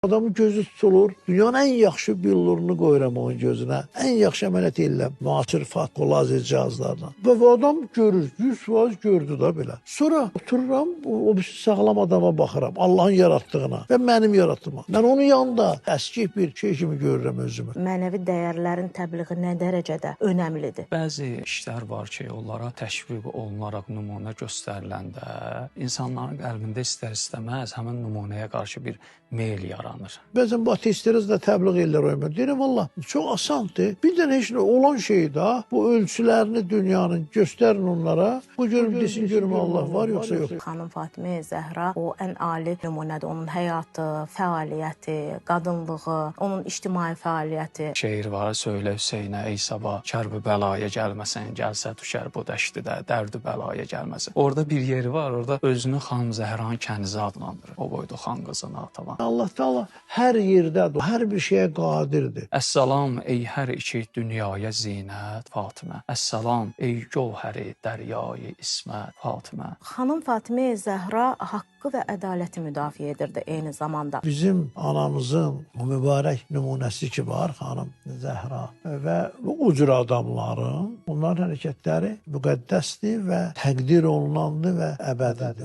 Adamın gözü tutulur. Dünyanın en yaxşı billurunu qoyuram onun gözünə. En yaxşı əməliyyat edirəm. Müasir lazer cihazlarla. Və bu adam görür. 100% gördü da belə. Sonra otururam, o sağlam adama baxıram. Allahın yaratdığına və mənim yarattığıma. Mən onun yanında əski bir şey kimi görürəm özümü. Mənəvi dəyərlərin təbliği nə dərəcədə önəmlidir? Bəzi işlər var ki, onlara təşviq olunaraq nümunə göstəriləndə insanların qəlbində istər-istəməz həmin nümunəyə qarşı bir meyl yaranır. Bəzən bu ateistlərə də təbliğ edirlər o əmr. Deyirəm valla çox asandır. Bir dənə heç nə olan şey də bu ölçülərini dünyanın göstərin onlara. Bu görüm desin görüm Allah var yoxsa yox. Xanım Fatimə Zəhra o ən ali nümunədir. Onun həyatı, fəaliyyəti, qadınlığı, onun ictimai fəaliyyəti. Şeir var, söylə Hüseynə ey sabah, kərb bəlaya gəlməsən, gəlsə düşər bu dəştidə, dərdi bəlaya gəlməsin. Orada bir yeri var, orada özünü Xanım Zəhranın kənizi adlandırır. O boyda xan qızına atavan. Allah Taala hər yerdədir, hər bir şeyə qadirdir. Əssalam ey hər iki dünyaya zinət Fatimə. Əssalam ey gövhəri dəryayı İsmət Fatimə. Xanım Fatimə Zəhra haqqı və ədaləti müdafiə edirdi eyni zamanda. Bizim anamızın o mübarək nümunəsi ki var, Xanım Zəhra və o cür adamların, onların hərəkətləri müqəddəsdir və təqdir olunandır və əbədidir.